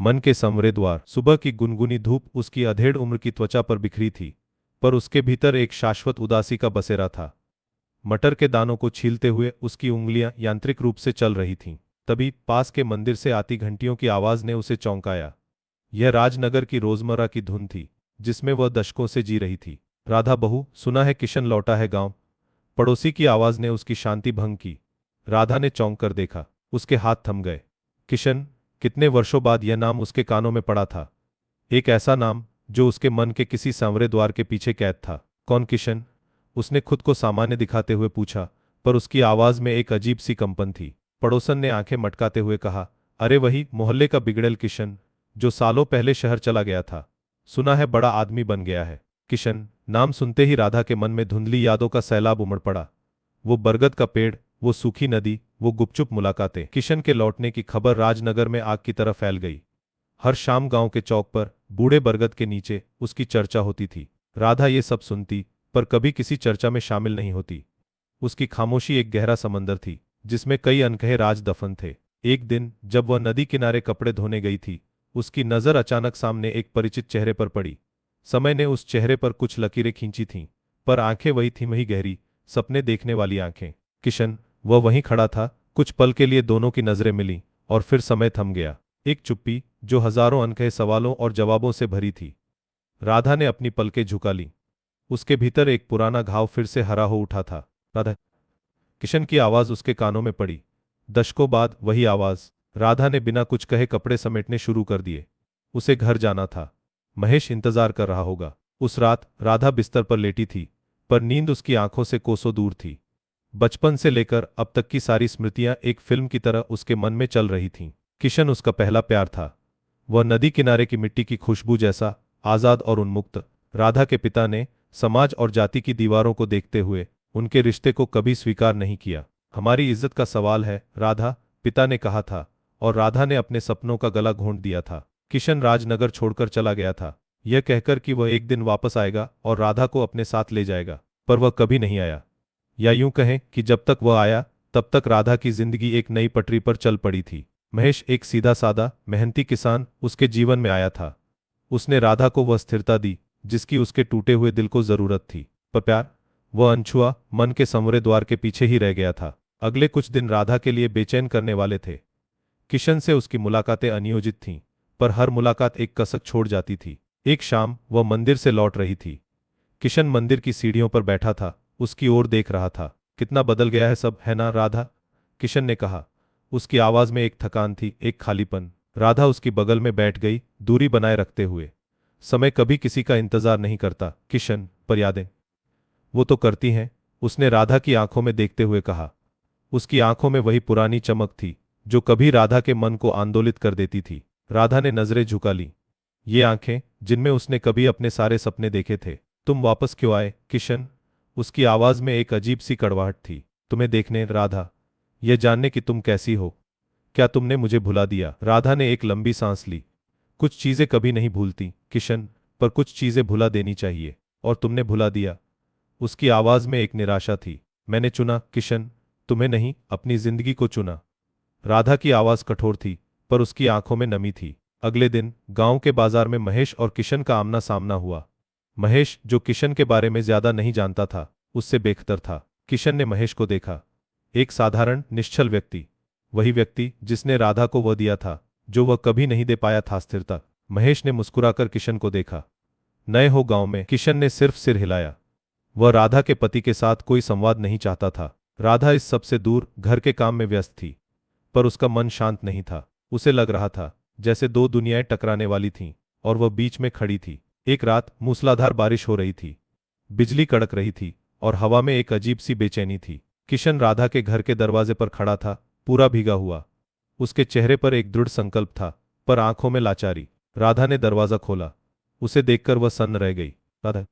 मन के संवरे द्वार। सुबह की गुनगुनी धूप उसकी अधेड़ उम्र की त्वचा पर बिखरी थी, पर उसके भीतर एक शाश्वत उदासी का बसेरा था। मटर के दानों को छीलते हुए उसकी उंगलियां यांत्रिक रूप से चल रही थीं। तभी पास के मंदिर से आती घंटियों की आवाज ने उसे चौंकाया। यह राजनगर की रोजमर्रा की धुन थी, जिसमें वह दशकों से जी रही थी। राधा बहू, सुना है किशन लौटा है गांव। पड़ोसी की आवाज ने उसकी शांति भंग की। राधा ने चौंक कर देखा, उसके हाथ थम गए। किशन, कितने वर्षों बाद यह नाम उसके कानों में पड़ा था। एक ऐसा नाम जो उसके मन के किसी सांवरे द्वार के पीछे कैद था। कौन किशन? उसने खुद को सामान्य दिखाते हुए पूछा, पर उसकी आवाज में एक अजीब सी कंपन थी। पड़ोसन ने आंखें मटकाते हुए कहा, अरे वही मोहल्ले का बिगड़ेल किशन, जो सालों पहले शहर चला गया था। सुना है बड़ा आदमी बन गया है। किशन नाम सुनते ही राधा के मन में धुंधली यादों का सैलाब उमड़ पड़ा। वो बरगद का पेड़, वो सूखी नदी, वो गुपचुप मुलाकातें। किशन के लौटने की खबर राजनगर में आग की तरह फैल गई। हर शाम गांव के चौक पर बूढ़े बरगद के नीचे उसकी चर्चा होती थी। राधा ये सब सुनती, पर कभी किसी चर्चा में शामिल नहीं होती। उसकी खामोशी एक गहरा समंदर थी, जिसमें कई अनकहे राज दफन थे। एक दिन जब वह नदी किनारे कपड़े धोने गई थी, उसकी नजर अचानक सामने एक परिचित चेहरे पर पड़ी। समय ने उस चेहरे पर कुछ लकीरें खींची थीं, पर आंखें वही थीं, वही गहरी, सपने देखने वाली आंखें। किशन, वह वहीं खड़ा था। कुछ पल के लिए दोनों की नजरें मिलीं, और फिर समय थम गया। एक चुप्पी जो हजारों अनकहे सवालों और जवाबों से भरी थी। राधा ने अपनी पलकें झुका लीं। उसके भीतर एक पुराना घाव फिर से हरा हो उठा था। राधा। किशन की आवाज उसके कानों में पड़ी। दशकों बाद वही आवाज। राधा ने बिना कुछ कहे कपड़े समेटने शुरू कर दिए। उसे घर जाना था। महेश इंतजार कर रहा होगा। उस रात राधा बिस्तर पर लेटी थी, पर नींद उसकी आंखों से कोसों दूर थी। बचपन से लेकर अब तक की सारी स्मृतियां एक फिल्म की तरह उसके मन में चल रही थीं। किशन उसका पहला प्यार था। वह नदी किनारे की मिट्टी की खुशबू जैसा आजाद और उन्मुक्त। राधा के पिता ने समाज और जाति की दीवारों को देखते हुए उनके रिश्ते को कभी स्वीकार नहीं किया। हमारी इज्जत का सवाल है, राधा, पिता ने कहा था, और राधा ने अपने सपनों का गला घोंट दिया था। किशन राजनगर छोड़कर चला गया था, यह कहकर कि वह एक दिन वापस आएगा और राधा को अपने साथ ले जाएगा, पर वह कभी नहीं आया। या यूं कहें कि जब तक वह आया, तब तक राधा की जिंदगी एक नई पटरी पर चल पड़ी थी। महेश, एक सीधा सादा मेहनती किसान, उसके जीवन में आया था। उसने राधा को वह स्थिरता दी जिसकी उसके टूटे हुए दिल को जरूरत थी। पर प्यार, वह अनछुआ मन के संवरे द्वार के पीछे ही रह गया था। अगले कुछ दिन राधा के लिए बेचैन करने वाले थे। किशन से उसकी मुलाकातें अनियोजित थीं, पर हर मुलाकात एक कसक छोड़ जाती थी। एक शाम वह मंदिर से लौट रही थी। किशन मंदिर की सीढ़ियों पर बैठा था, उसकी ओर देख रहा था। कितना बदल गया है सब, है ना राधा? किशन ने कहा। उसकी आवाज में एक थकान थी, एक खालीपन। राधा उसकी बगल में बैठ गई, दूरी बनाए रखते हुए। समय कभी किसी का इंतजार नहीं करता किशन, पर यादें, वो तो करती हैं, उसने राधा की आंखों में देखते हुए कहा। उसकी आंखों में वही पुरानी चमक थी जो कभी राधा के मन को आंदोलित कर देती थी। राधा ने नजरें झुका ली। ये आंखें जिनमें उसने कभी अपने सारे सपने देखे थे। तुम वापस क्यों आए किशन? उसकी आवाज में एक अजीब सी कड़वाहट थी। तुम्हें देखने, राधा, यह जानने कि तुम कैसी हो। क्या तुमने मुझे भुला दिया? राधा ने एक लंबी सांस ली। कुछ चीजें कभी नहीं भूलती किशन, पर कुछ चीजें भुला देनी चाहिए, और तुमने भुला दिया। उसकी आवाज में एक निराशा थी। मैंने चुना किशन, तुम्हें नहीं, अपनी जिंदगी को चुना। राधा की आवाज कठोर थी, पर उसकी आंखों में नमी थी। अगले दिन गांव के बाजार में महेश और किशन का आमना सामना हुआ। महेश, जो किशन के बारे में ज्यादा नहीं जानता था, उससे बेखतर था। किशन ने महेश को देखा। एक साधारण निश्चल व्यक्ति, वही व्यक्ति जिसने राधा को वह दिया था जो वह कभी नहीं दे पाया था, स्थिरता। महेश ने मुस्कुराकर किशन को देखा। नए हो गांव में? किशन ने सिर्फ सिर हिलाया। वह राधा के पति के साथ कोई संवाद नहीं चाहता था। राधा इस सब से दूर घर के काम में व्यस्त थी, पर उसका मन शांत नहीं था। उसे लग रहा था जैसे दो दुनियाएं टकराने वाली थीं, और वह बीच में खड़ी थी। एक रात मूसलाधार बारिश हो रही थी। बिजली कड़क रही थी, और हवा में एक अजीब सी बेचैनी थी। किशन राधा के घर के दरवाजे पर खड़ा था, पूरा भीगा हुआ। उसके चेहरे पर एक दृढ़ संकल्प था, पर आंखों में लाचारी। राधा ने दरवाजा खोला। उसे देखकर वह सन्न रह गई। राधा,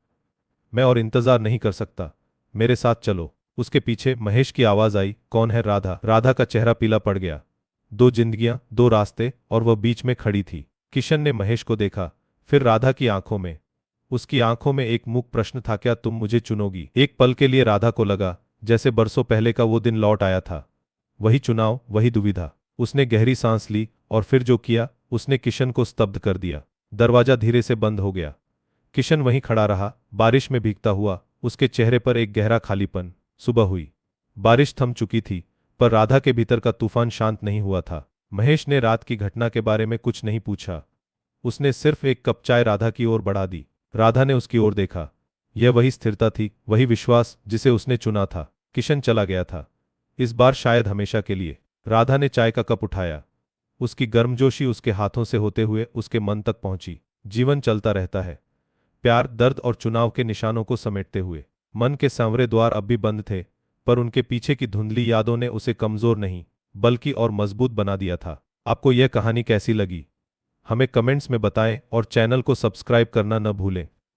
मैं और इंतजार नहीं कर सकता, मेरे साथ चलो। उसके पीछे महेश की आवाज आई, कौन है राधा? राधा का चेहरा पीला पड़ गया। दो जिंदगियां, दो रास्ते, और वह बीच में खड़ी थी। किशन ने महेश को देखा, फिर राधा की आंखों में। उसकी आंखों में एक मूक प्रश्न था, क्या तुम मुझे चुनोगी? एक पल के लिए राधा को लगा जैसे बरसों पहले का वो दिन लौट आया था। वही चुनाव, वही दुविधा। उसने गहरी सांस ली, और फिर जो किया उसने किशन को स्तब्ध कर दिया। दरवाजा धीरे से बंद हो गया। किशन वहीं खड़ा रहा, बारिश में भीगता हुआ, उसके चेहरे पर एक गहरा खालीपन। सुबह हुई। बारिश थम चुकी थी, पर राधा के भीतर का तूफान शांत नहीं हुआ था। महेश ने रात की घटना के बारे में कुछ नहीं पूछा। उसने सिर्फ एक कप चाय राधा की ओर बढ़ा दी। राधा ने उसकी ओर देखा। यह वही स्थिरता थी, वही विश्वास जिसे उसने चुना था। किशन चला गया था, इस बार शायद हमेशा के लिए। राधा ने चाय का कप उठाया। उसकी गर्मजोशी उसके हाथों से होते हुए उसके मन तक पहुंची। जीवन चलता रहता है, प्यार, दर्द और चुनाव के निशानों को समेटते हुए। मन के सांवरे द्वार अब भी बंद थे, पर उनके पीछे की धुंधली यादों ने उसे कमजोर नहीं, बल्कि और मजबूत बना दिया था। आपको यह कहानी कैसी लगी, हमें कमेंट्स में बताएं और चैनल को सब्सक्राइब करना न भूलें।